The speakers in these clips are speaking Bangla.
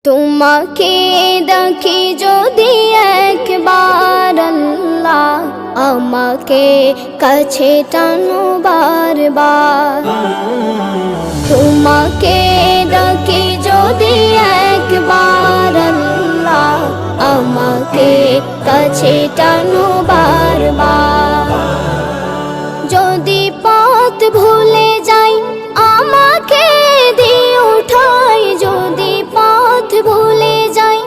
তোমাকে ডাকি যদি একবার আল্লাহ, আমাকে কাছে টানো বারবার। তোমাকে ডাকি যদি একবার আল্লাহ, আমাকে কাছে টানো বারবার। যদি পথ ভুলে যাই আমাকে দিও ঠাই, যদি পথ ভুলে যাই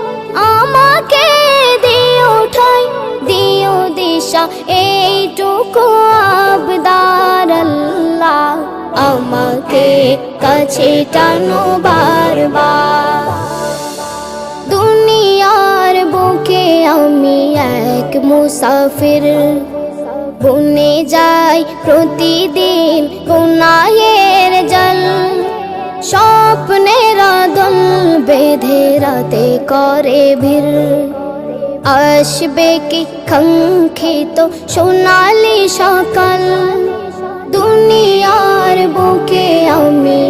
আমাকে দিও ঠাই, দিও দিশা এইটুকু আবদার আল্লাহ, আমাকে কাছে টানো বারবার। দুনিয়ার বুকে আমি এক মুসাফির, বনে যাই প্রতিদিন গুনাহের জল। স্বপ্নের দল বেঁধে রাতে করে ভিড়, আসবে কি কাঙ্ক্ষিত সোনালি সকাল। দুনিয়ার বুকে আমি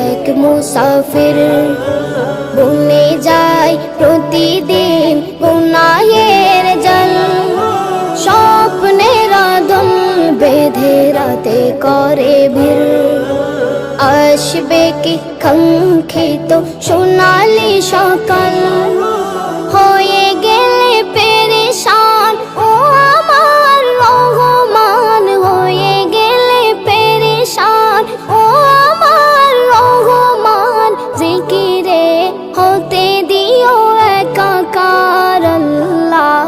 এক মুসাফির, বনে যাই প্রতিদিন গুনাহের জল। স্বপ্নের দল বেঁধে রাতে করে ভিড়, আসবে কি কাঙ্ক্ষিত সোনালি সকাল। হয়ে গেলে পেরেশান ও আমার রহমান, হয়ে গেলে পেরেশান ও আমার রহমান। জিকিরে হতে দিও একাকার আল্লাহ,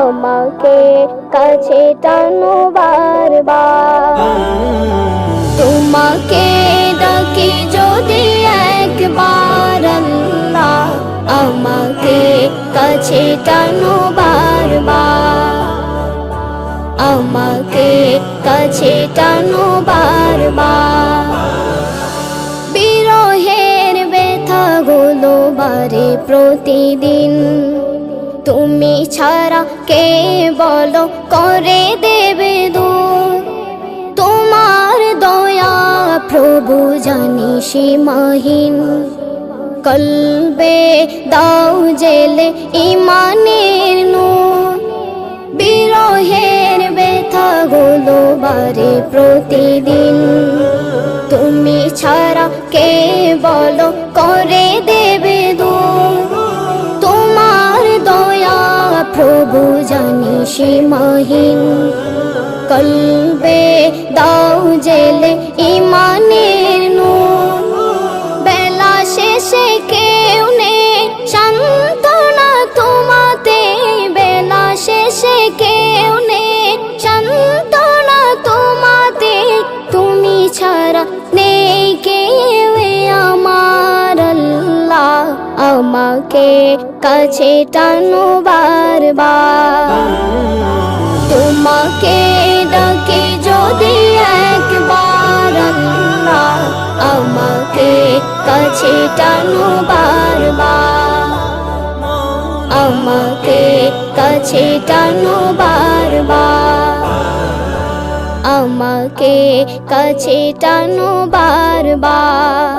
আমাকে কাছে টানো বারবার। তোমাকে ডাকি যদি একবার আল্লাহ, আমাকে কাছে টানো বারবার, আমাকে কাছে টানো বারবার। বিরহের ব্যথাগুলো বারে প্রতিদিন, তুমি ছাড়া কে বলো করে দেবে দূর। তোমার দয়া প্রভু জানি সীমাহীন, কলবে দাও জেলে ইমানের নূর। বিরহের ব্যথাগুলো বারে প্রতিদিন, তুমি ছাড়া কে বলো করে দেবে দূর। তোমার দয়া প্রভু জানি সীমাহীন, কলবে দাও জেলে ইমানের নূর। বেলা শেষে কেউ নেই সান্ত্বনা তোমাতে, বেলা শেষে কেউ নেই সান্ত্বনা তোমাতে। তুমি ছাড়া নেই কেউ আমার আল্লাহ, আমাকে কাছে টানো বারবার। তোমাকে ডাকি যদি একবার আল্লাহ, আমাকে কাছে টানো বারবার, আমাকে কাছে টানো বারবার, আমাকে কাছে টানো বারবার।